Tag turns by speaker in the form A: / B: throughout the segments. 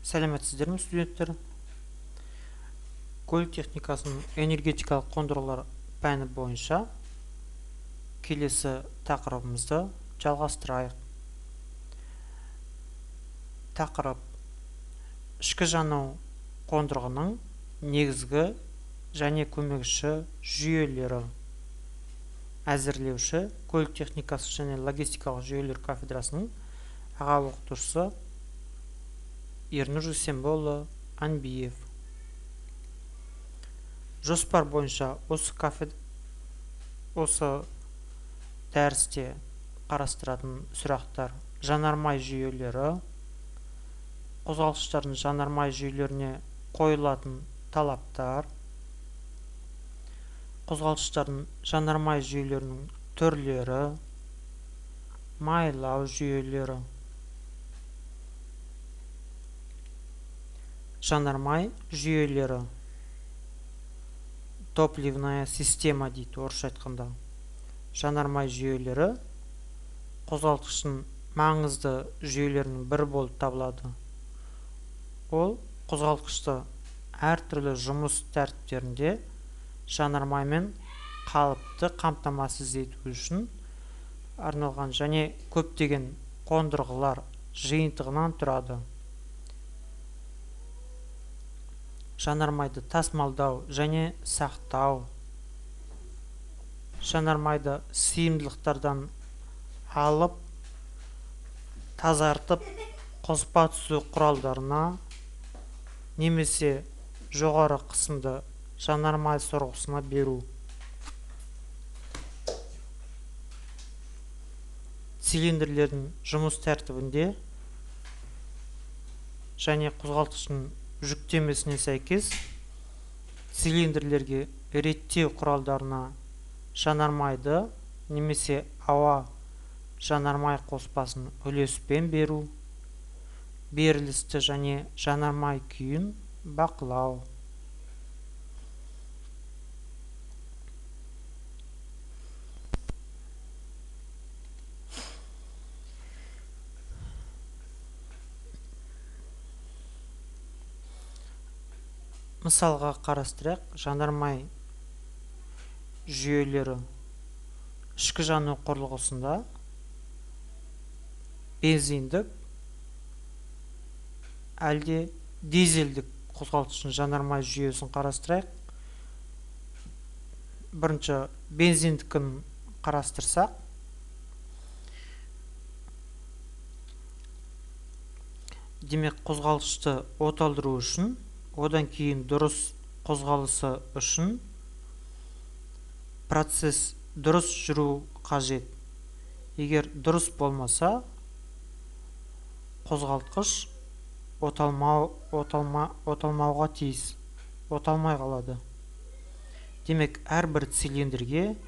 A: Сәлеметсіздер ме, студенттер? Көлік техникасының энергетикалық қондырғылар пәні бойынша келесі тақырыбымызды жалғастырайық. Тақырып: ішкі жану қондырғының негізгі және көмекші жүйелері. Әзірлеуші көлік техникасы және логистикалық жүйелер кафедрасының аға оқытушысы Ернұр Жексенбекұлы Анбиев. Жоспар бойынша осы дәрісте қарастыратын сұрақтар: жанармай жүйелері, қозғалғыштардың жанармай жүйелеріне қойылатын талаптар, қозғалғыштардың жанармай жүйелерінің түрлері, майлау жүйелері. Жанармай жүйелері. Топливная система дейді орысша айтқанда. Жанармай жүйелері қозғалтқыштың маңызды жүйелерінің бірі болып табылады. Ол қозғалтқышты әртүрлі жұмыс тәртіптерінде жанармаймен қалыпты қамтамасыз ету үшін арналған және көптеген қондырғылар жиынтығынан тұрады. Жанармайды тасымалдау және сақтау. Жанармайды сыйымдылықтардан алып, тазартып, қоспа түсу құралдарына немесе жоғары қысымды жанармай сорғысына беру. Цилиндрлердің жұмыс тәртібінде және қозғалтқыштың жүктемесіне сәйкес цилиндрлерге реттеу құралдарына жанармайды немесе ауа жанармай қоспасын үлеспен беру, берілісті және жанармай күйін бақылау. Мысалға қарастырайық: жанармай жүйелері. Ішкі жану құрылғысында бензиндік әлде дизельдік қозғалтқыштың жанармай жүйесін қарастырайық. Бірінші бензиндікін қарастырсақ, демек қозғалтқышты оталдыру үшін, одан кейін дұрыс қозғалысы үшін процесс дұрыс жүру қажет. Егер дұрыс болмаса, қозғалтқыш оталмауға тиіс, оталмай қалады. Демек, әрбір цилиндрге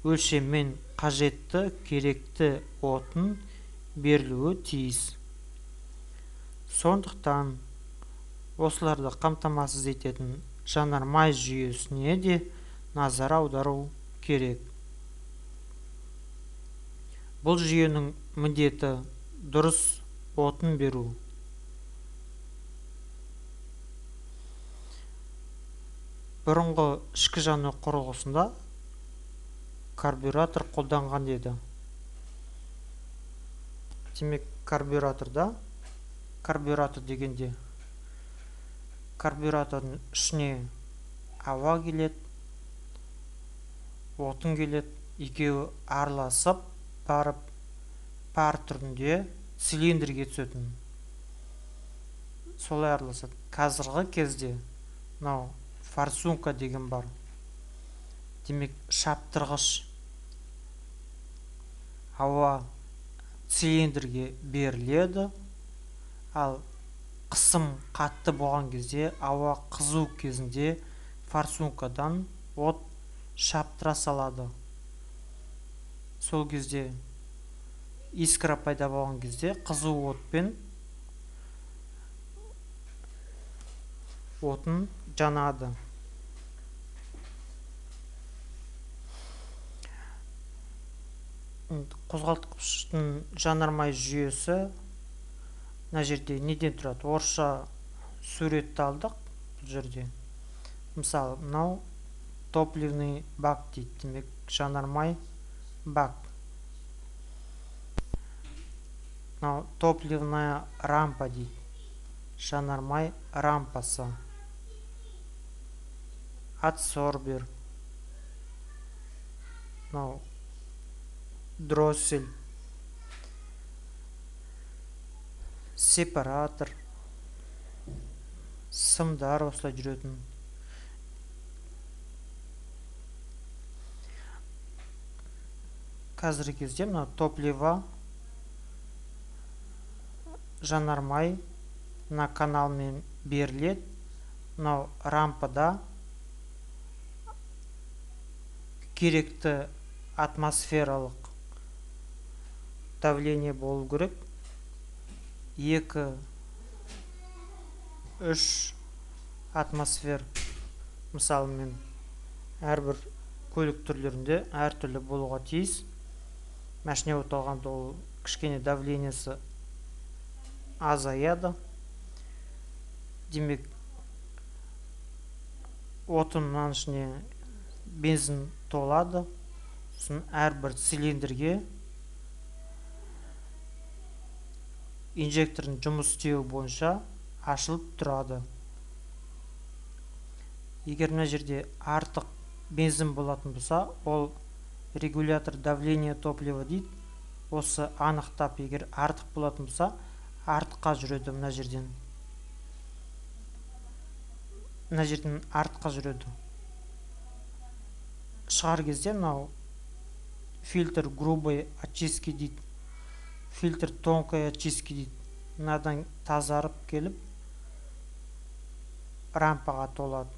A: өлшеммен қажетті керекті отын берілуі тиіс. Сондықтан осыларды қамтамасыз ететін жанармай жүйесіне де назар аудару керек. Бұл жүйенің міндеті дұрыс отын беру. Бұрынғы ішкі жану құрылғысында карбюратор қолданған еді. Демек, карбюратор дегенде карбюратордың ішіне ауа келеді, отын келеді, екеуі араласып барып пар түрінде цилиндрге түсетін. Солай араласады. Қазіргі кезде форсунка деген бар. Демек, шаптырғыш ауа цилиндрге беріледі, ал қысым қатты болған кезде, ауа қызу кезінде форсункадан от шаптыра салады. Сол кезде искра пайда болған кезде қызу отпен отын жанады. Қозғалтқыштың жанармай жүйесі мына жерде неден тұрады? Орысша суретті алдық бұл жерде. Мысалы, мынау топливный бак дейді. Демек, жанармай бак. Мынау топливная рампа дейді. Жанармай рампасы. Адсорбер. Мынау дроссель. Сепаратор. Сымдар осылай жүретін. Қазіргі кезде мына топлива, жанармай мына каналмен беріледі. Мынау рампада керекті атмосфералық давление болу керек. 2-3 атмосфер. Мысалы, мен әрбір көлік түрлерінде әртүрлі болуға тиіс. Машина оталғанда ол кішкене давлениесі азаяды. Демек, отынның ішіне бензин толады. Сосын әрбір цилиндрге инжектордың жұмыс істеуі бойынша ашылып тұрады. Егер мына жерде артық бензин болатын болса, ол регулятор давления топлива дейді. Осы анықтап, егер артық болатын болса, артыққа жүреді мына жерден. Мына жерден артыққа жүреді. Шығар кезде мынау фильтр грубой очистки дейді. Фильтр тонкой очистки дейді. Мынадан тазарып келіп, рампаға толады.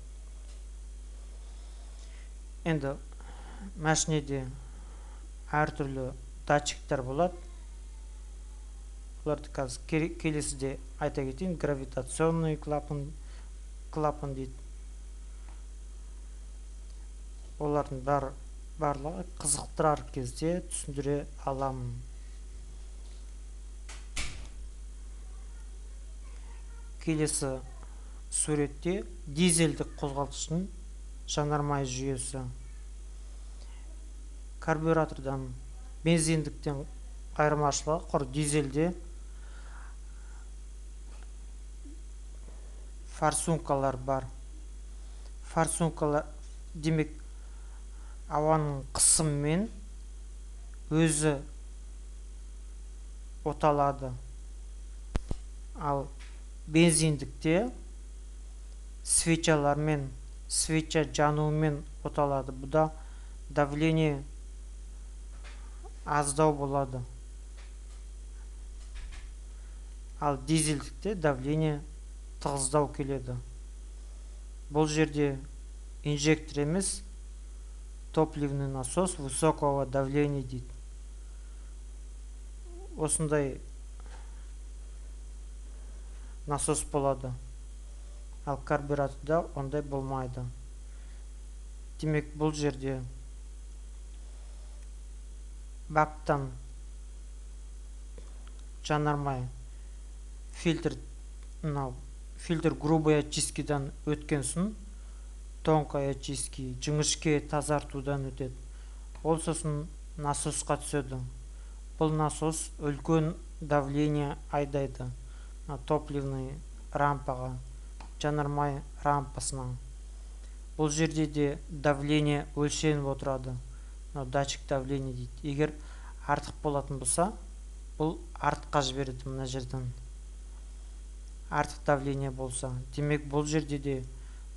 A: Енді машинеде әртүрлі датчиктер болады. Оларды қазір келесіде айта кетейін. Гравитационный клапан дейді. Олардың барлығы қызықтырар кезде түсіндіре аламын. Келесі суретте дизельдік қозғалтқыштың жанармай жүйесі. Карбюратордан бензиндіктен айырмашылығы құр дизельде форсункалар бар. Форсункалар демек ауаның қысымымен өзі оталады. Ал бензиндікте свечалармен, свеча жануымен оталады. Бұда давление аздау болады. Ал дизельдікте давление тығыздау келеді. Бұл жерде инжектор емес, топливный насос высокого давления дейді. Осындай насос болады. Ал карбюраторда ондай болмайды. Демек, бұл жерде бактан жанармай фильтр грубой очисткидан өткен соң тонкой очистки, жіңішке тазартудан өтеді. Ол сосын насосқа түседі. Бұл насос үлкен давление айдайды. Топливный рампаға, жанармай рампасына. Бұл жерде де давление өлшеніп отырады. Датчик давление дейді. Егер артық болатын болса, бұл артыққа жібереді мына жерден. Артық давление болса. Демек, бұл жерде де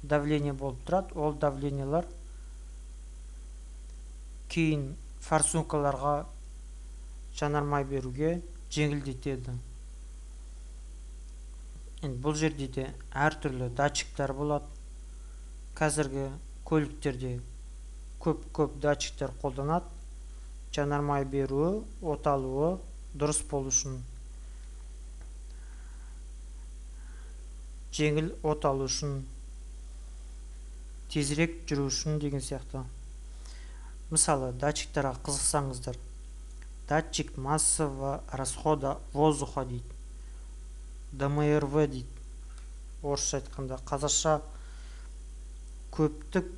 A: давление болып тұрады. Ол давлениялар кейін форсункаларға жанармай беруге жеңілдетеді. Бұл жерде де әртүрлі датчиктер болады. Қазіргі көліктерде көп датчиктер қолданады. Жанармай беруі, оталуы дұрыс болу үшін, жеңіл оталу үшін, тезірек жүру үшін деген сияқты. Мысалы, датчиктерға қызықсаңыздар, датчик массового расхода воздуха дейді. ДМРВ дейді. орысша айтқанда. Қазақша көптік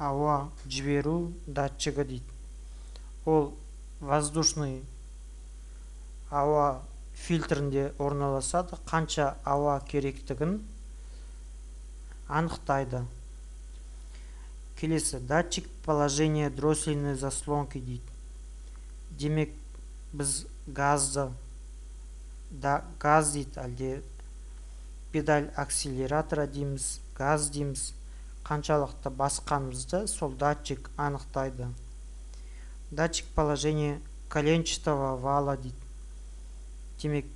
A: ауа жіберу датчигі дейді. Ол воздушный ауа фильтрінде орналасады, қанша ауа керектігін анықтайды. Келесі, датчик положения дроссельной заслонки дейді. Демек, біз газды, газ дейді, әлде педаль акселератора дейміз, газ дейміз, қаншалықты басқанымызды сол датчик анықтайды. Датчик положения коленчатого вала дейді. Демек,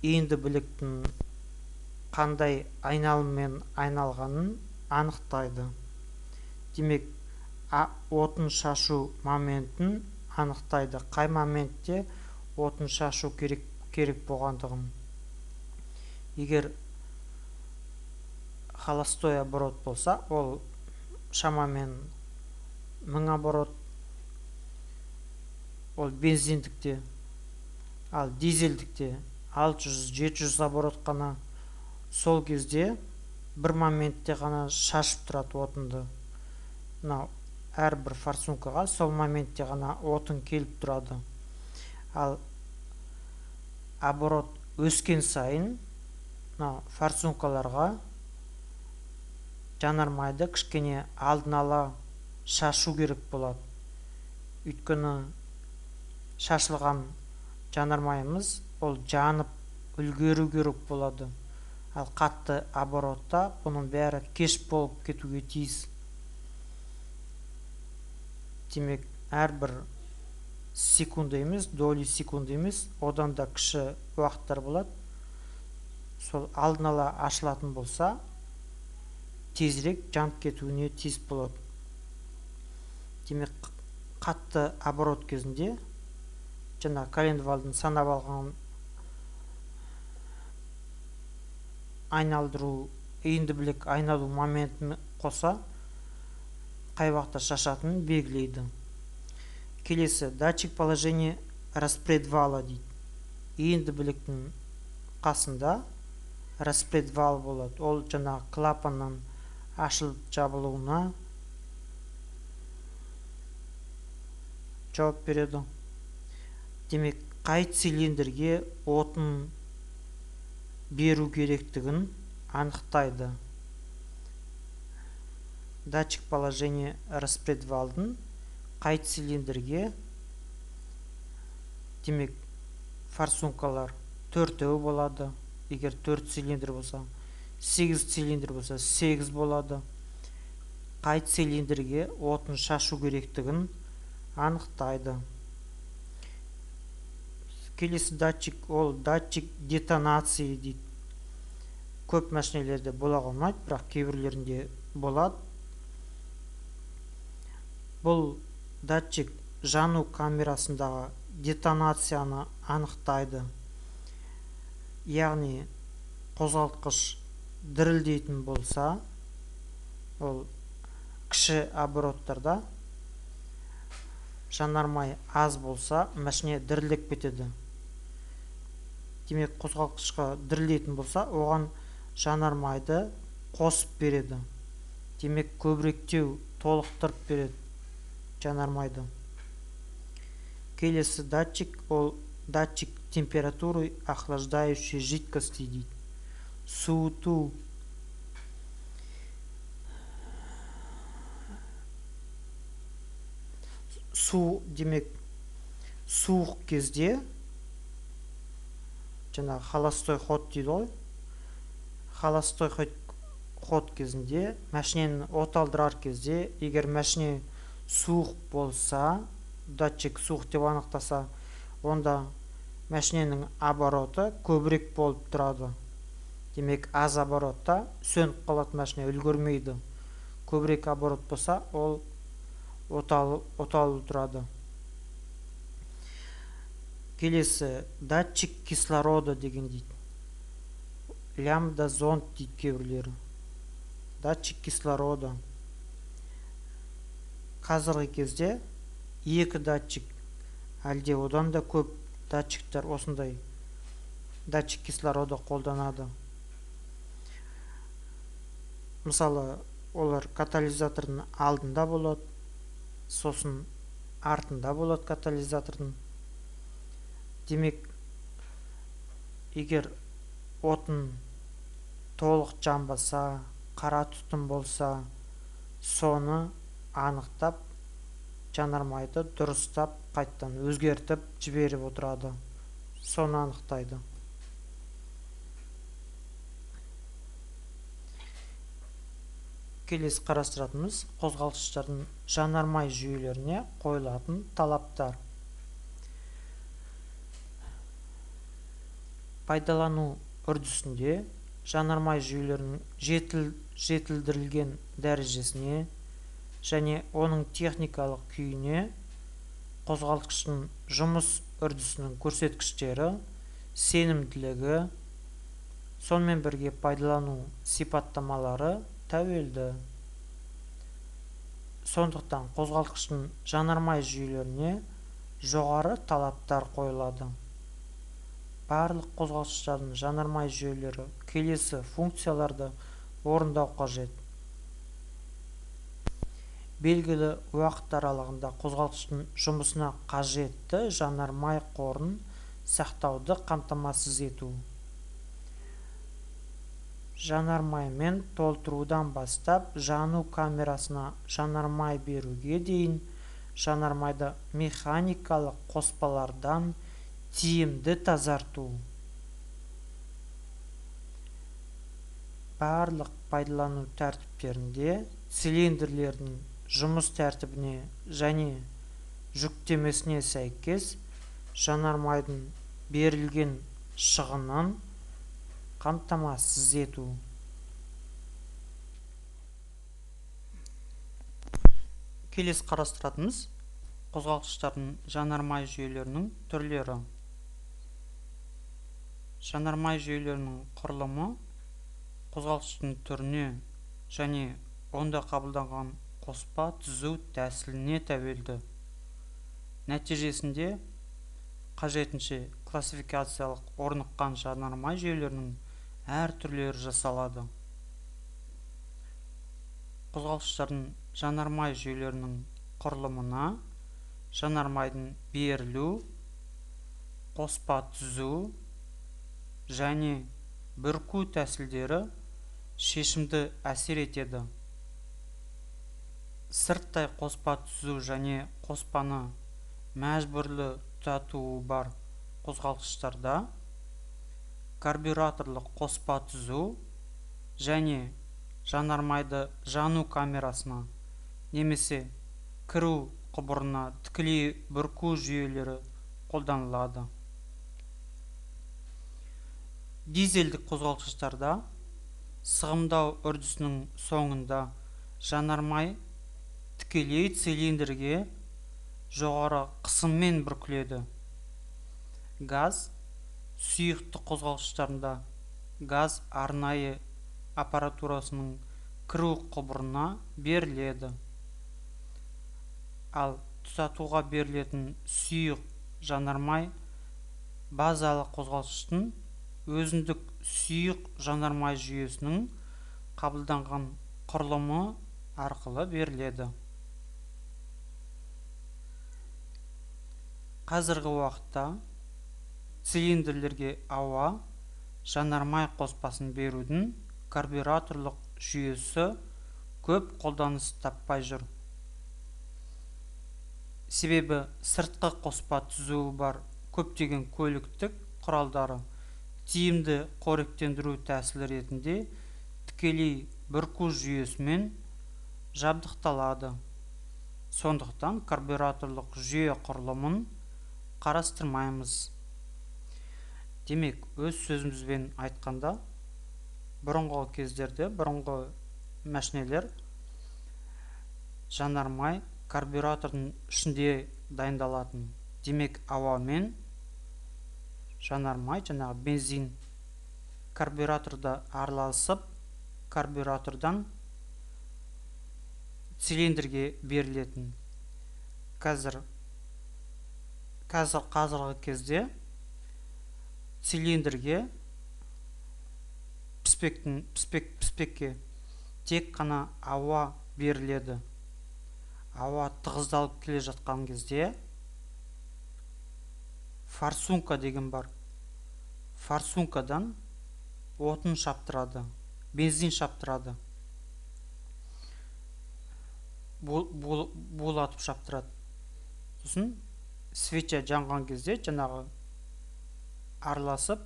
A: енді біліктің қандай айналыммен айналғанын анықтайды. Демек, отын шашу моментін анықтайды. Қай моментте отын шашу керек болғандығын. Егер холостой оборот болса, ол шамамен 1000 оборот, ол бензиндікте, ал дизельдікте 600-700 оборот қана. Сол кезде бір моментте ғана шашып тұрады отынды. Әрбір форсункаға сол моментте ғана отын келіп тұрады. Ал оборот өскен сайын форсункаларға жанармайды кішкене алдын ала шашу керек болады. Өйткені шашылған жанармайымыз ол жанып үлгеру керек болады. Ал қатты оборотта бұның бәрі кеш болып кетуге тиіс. Демек, әрбір секунда емес, доли секунда емес, одан да кіші уақыттар болады. Сол алдын ала ашылатын болса, тезірек жанып кетуіне тиіс болады. Демек, қатты оборот кезінде жаңа коленвалдың санап алған айналдыру, енді білек айналу моментін қоса қай уақытта шашатынын белгілейді. Келесі, датчик положения распредвала дейді. Енді білектің қасында распредвал болады. Ол жаңа клапанның ашылып жабылуына жауап береді. Демек, қай цилиндрге отын беру керектігін анықтайды. Датчик положения распредвалдың қай цилиндрге, демек, форсункалар 4 болады. Егер 4 цилиндр болса, 8 цилиндр болса, 8 болады. Қай цилиндрге отын шашу керектігін анықтайды. Келесі датчик, ол датчик детонации дейді. Көп машинелерде бола қоймайды, бірақ кейбірлерінде болады. Бұл датчик жану камерасындағы детонацияны анықтайды. Яғни, қозғалтқыш дірілдейтін болса, ол кіші обороттарда жанармай аз болса, машине дірілдеп кетеді. Демек, қозғалтқышқа дірілдейтін болса, оған жанармайды қосып береді. Демек, көбіректеу толықтырып береді жанармайды. Келесі датчик, ол датчик температуры охлаждающей жидкости дейді. Суыту. Су, демек, суық кезде, жаңа холостой ход дейді ғой, холостой ход кезінде, машинені оталдырар кезде, егер машине суық болса, датчик суық деп анықтаса, онда машиненің обороты көбірек болып тұрады. Демек, аз оборотта сөніп қалады, машине үлгермейді. Көбірек оборот болса, ол оталып тұрады. Келесі, датчик кислорода деген дейді. Лямбда зонд дейді кейбірлері. Датчик кислорода. Қазіргі кезде 2 датчик, әлде одан да көп датчиктер осындай датчик кислороды қолданады. Мысалы, олар катализатордың алдында болады, сосын артында болады катализатордың. Демек, егер отын толық жанбаса, қара түтін болса, соны анықтап, жанармайды дұрыстап, қайттан өзгертіп жіберіп отырады. Соны анықтайды. Келесі қарастыратынымыз қозғалтқыштардың жанармай жүйелеріне қойылатын талаптар. Пайдалану үрдісінде жанармай жүйелерінің жетілдірілген дәрежесіне және оның техникалық күйіне, қозғалтқыштың жұмыс үрдісінің көрсеткіштері, сенімділігі, сонымен бірге пайдалану сипаттамалары тәуелді. Сондықтан қозғалтқыштың жанармай жүйелеріне жоғары талаптар қойылады. Барлық қозғалтқыштардың жанармай жүйелері келесі функцияларды орындау қажет. Белгілі уақыт аралығында қозғалтқыштың жұмысына қажетті жанармай қорын сақтауды қамтамасыз ету. Жанармаймен толтырудан бастап жану камерасына жанармай беруге дейін жанармайды механикалық қоспалардан тиімді тазарту. Барлық пайдалану тәртіптерінде цилиндрлердің жұмыс тәртібіне және жүктемесіне сәйкес жанармайдың берілген шығынын қамтамасыз ету. Келесі қарастыратынымыз қозғалтқыштардың жанармай жүйелерінің түрлері. Жанармай жүйелерінің құрылымы қозғалтқыштың түріне және онда қабылданған қоспа түзу тәсіліне тәуелді. Нәтижесінде қажетінше классификациялық орныққан жанармай жүйелерінің әр түрлері жасалады. Қозғалтқыштардың жанармай жүйелерінің құрылымына жанармайдың берілу, қоспа түзу және бүрку тәсілдері шешімді әсер етеді. Сырттай қоспа түзу және қоспаны мәжбүрлі тұтатуы бар қозғалтқыштарда карбюраторлық қоспа түзу және жанармайды жану камерасына немесе кіру құбырына тікелей бүрку жүйелері қолданылады. Дизельдік қозғалтқыштарда сығымдау үрдісінің соңында жанармай тікелей цилиндрге жоғары қысыммен бүркіледі. Газ сұйықтық қозғалтқыштарында газ арнайы аппаратурасының кіру құбырына беріледі. Ал тұтатуға берілетін сұйық жанармай базалық қозғалтқыштың өзіндік сұйық жанармай жүйесінің қабылданған құрылымы арқылы беріледі. Қазіргі уақытта цилиндрлерге ауа жанармай қоспасын берудің карбюраторлық жүйесі көп қолданыс таппай жүр. Себебі сыртқы қоспа түзуі бар көптеген көліктік құралдары тиімді қоректендіру тәсілі ретінде тікелей бүрку жүйесімен жабдықталады. Сондықтан карбюраторлық жүйе құрылымын қарастырмаймыз. Демек, өз сөзімізбен айтқанда, бұрынғы кездерде, бұрынғы мәшинелер жанармай карбюратордың ішінде дайындалатын. Демек, ауамен жанармай, жаңағы бензин карбюраторда араласып, карбюратордан цилиндрге берілетін. Қазіргі кезде цилиндрге піспекке тек қана ауа беріледі. Ауа тығыздалып келе жатқан кезде форсунка деген бар. Форсункадан отын шаптырады, бензин шаптырады. Булатып шаптырады. Сосын свеча жанған кезде жаңағы араласып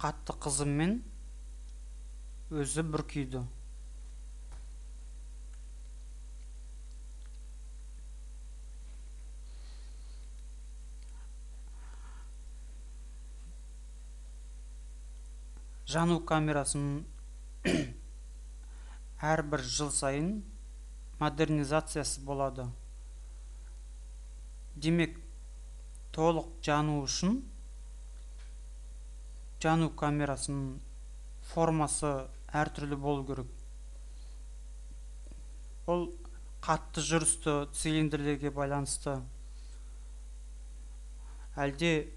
A: қатты қызыммен өзі бүркейді. Жану камерасының әрбір жыл сайын модернизациясы болады. Демек, толық жану үшін жану камерасының формасы әртүрлі болу керек. Ол қатты жүрісті цилиндрлерге байланысты, әлде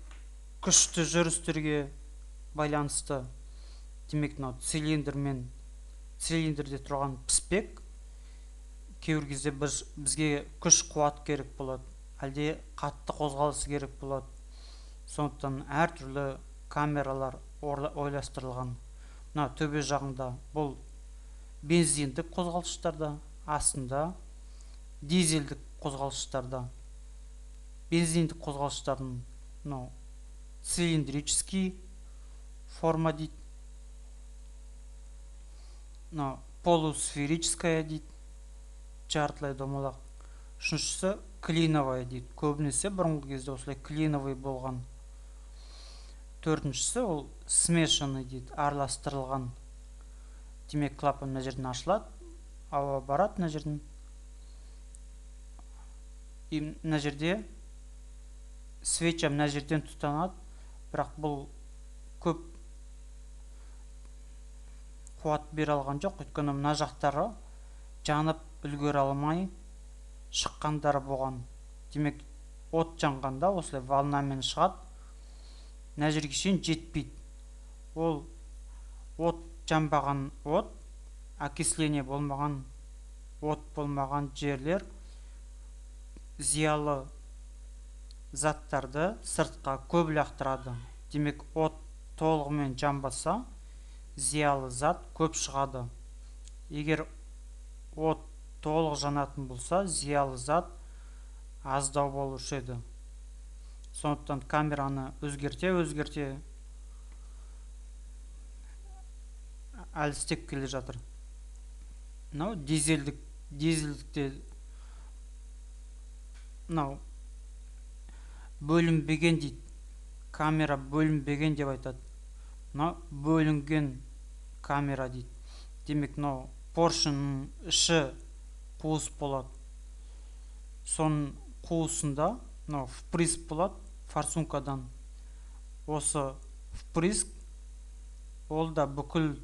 A: күшті жүрістерге байланысты. Демек, цилиндрде тұрған піспек кейбір кезде бізге күш қуат керек болады, әлде қатты қозғалысы керек болады. Сондықтан әртүрлі камералар ойластырылған. Мына төбе жағында бұл бензиндік қозғалыштарда, астында дизельдік қозғалыштарда. Бензиндік қозғалыштардың цилиндрический форма дейді, полусферическая дейді, жартылай домалақ. Үшіншісі клиновая дейді. Көбінесе бұрынғы кезде осылай клиновый болған. Төртіншісі ол смешанный дейді, араластырылған. Демек, клапан мына жерден ашылады, ауа барады мына жерден. Мына жерде свеча мына жерден тұтанады, бірақ бұл көп қуат бере алған жоқ, өйткені мына жақтары жанып үлгере алмай шыққандары болған. Демек, от жанғанда осылай волнамен шығады, мына жерге шейін жетпейді. Ол от жанбаған от, окисление болмаған от болмаған жерлер зиялы заттарды сыртқа көп лақтырады. Демек, от толығымен жанбаса, зиялы зат көп шығады. Егер от толық жанатын болса, зиялы зат аздау болушы еді. Сондықтан камераны өзгерте әлістеп келе жатыр. Дизельдікте бөлінбеген дейді. Камера бөлінбеген деп айтады. Бөлінген камера дейді. Демек, поршынның іші қуыс болады. Соның қуысында впрыск болады форсункадан. Осы впрыск ол да бүкіл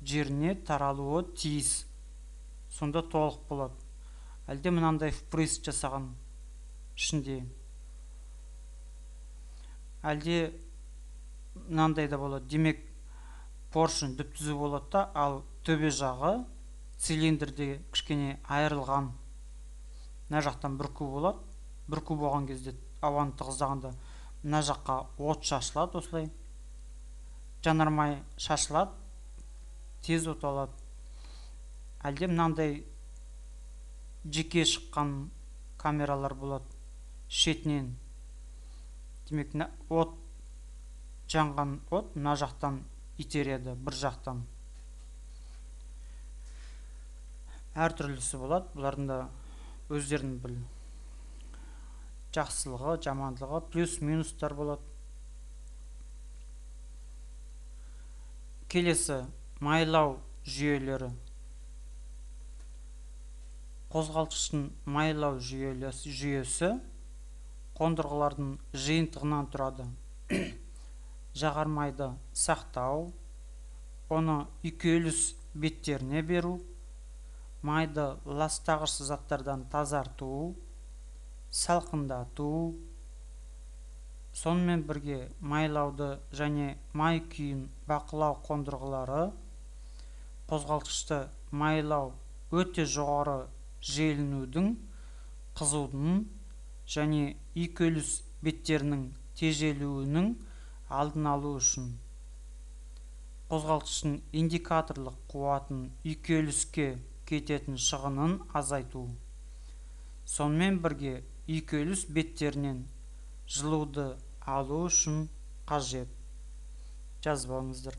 A: жеріне таралуы тиіс. Сонда толық болады. Әлде мынандай впрыск жасаған ішінде. Әлде мынандай да болады. Демек, поршын дүп-түзу болады да, ал төбе жағы цилиндрде кішкене айырылған. Мына жақтан бүрку болады. Бүрку болған кезде ауаны тығыздағанда мына жаққа от шашылады осылай. Жанармай шашылады, тез от алады. Әлде мынандай жеке шыққан камералар болады шетінен. Демек, от жанған от мына жақтан итереді, бір жақтан. Әртүрлісі болады. Бұлардың өздерінің бір жақсылығы, жамандылығы, плюс-минустар болады. Келесі майлау жүйелері. Қозғалтқыштың майлау жүйесі қондырғылардың жиынтығынан тұрады. Жағармайды сақтау, оны үйкеліс беттеріне беру, майды ластағыш заттардан тазарту, салқындату, сонымен бірге майлауды және май күйін бақылау қондырғылары, қозғалтқышты майлау өте жоғары желінудің, қызудың және үйкеліс беттерінің тежелуінің алдын алу үшін қозғалтқыштың индикаторлық қуатын үйкеліске кететін шығынын азайту, сонымен бірге үйкеліс беттерінен жылуды алу үшін қажет. Жазып алыңыздар.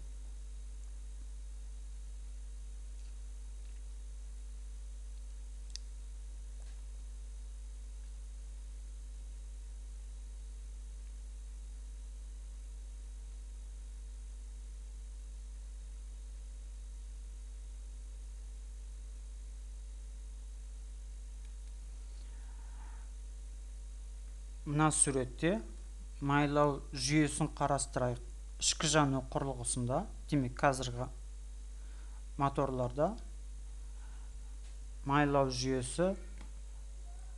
A: Мына суретте майлау жүйесін қарастырайық. Ішкі жану құрылғысында, демек қазіргі моторларда майлау жүйесі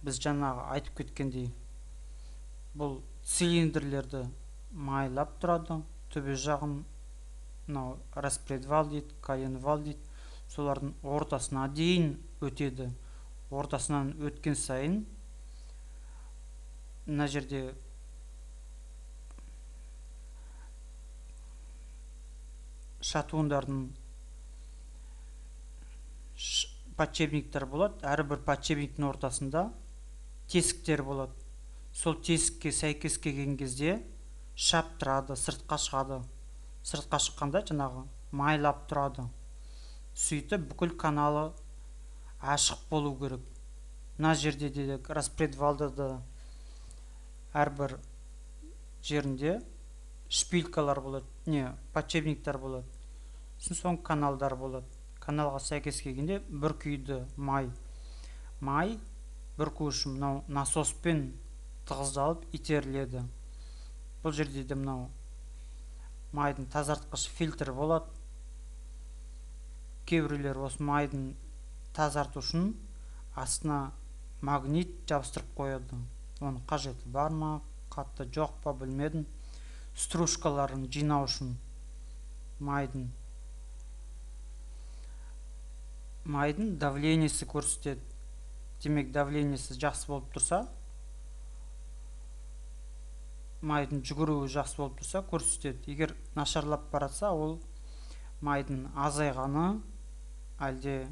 A: біз жаңағы айтып кеткендей, бұл цилиндрлерді майлап тұрады. Төбе жағын распредвал дейді, коленвал дейді. Солардың ортасына дейін өтеді. Ортасынан өткен сайын мына жерде шатуындардың подшипниктер болады. Әрбір подшипниктің ортасында тесіктер болады. Сол тесікке сәйкес келген кезде шап тұрады, сыртқа шығады. Сыртқа шыққанда жаңағы майлап тұрады. Сөйтіп бүкіл каналы ашық болу керек. Мына жерде де распредвалда да әрбір жерінде шпилькалар болады, подшипниктер болады. Соң каналдар болады. Каналға сәйкес келгенде бір күйді май бір күйші мынау насоспен тығыздалып итеріледі. Бұл жерде де мынау майдың тазартқыш фильтр болады. Кейбіреулер осы майдың тазарту үшін астына магнит жабыстырып қояды. Оның қажеті бар ма, қатты жоқ па білмедім. Стружкаларын жинау үшін майдың давлениесі көрсетеді. Демек, давлениесі жақсы болып тұрса, майдың жүгіруі жақсы болып тұрса көрсетеді. Егер нашарлап баратса, ол майдың азайғаны, әлде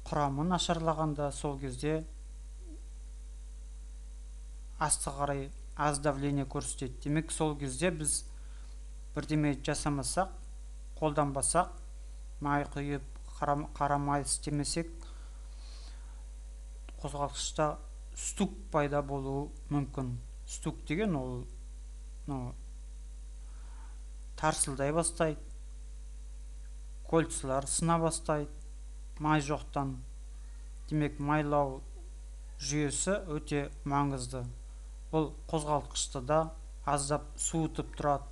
A: құрамы нашарлағанда, сол кезде асты қарай аз давление көрсетеді. Демек, сол кезде біз бірдеме жасамасақ, қолданбасақ, май құйып, қара май істемесек, қозғалтқышта стук пайда болуы мүмкін. Стук деген ол тарсылдай бастайды, кольцалар сына бастайды, май жоқтан. Демек, майлау жүйесі өте маңызды. Бұл қозғалтқышты да аздап суытып тұрады.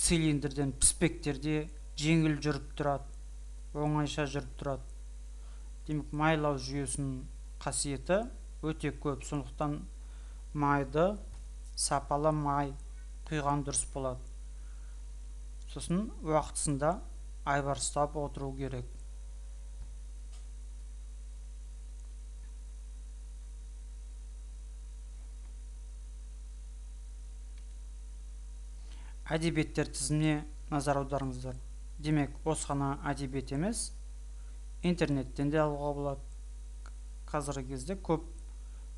A: Цилиндрден піспектерде жеңіл жүріп тұрады, оңайша жүріп тұрады. Демек, майлау жүйесінің қасиеті өте көп. Сондықтан майды сапалы май құйған дұрыс болады. Сосын уақытысында айбарыстап отыру керек. Әдебиеттер тізіміне назар аударыңыздар. Демек, осыған әдебиет емес, интернеттен де алуға болады. Қазіргі кезде көп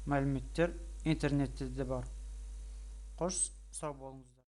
A: мәліметтер интернетте де бар. Қош, сау болыңыз.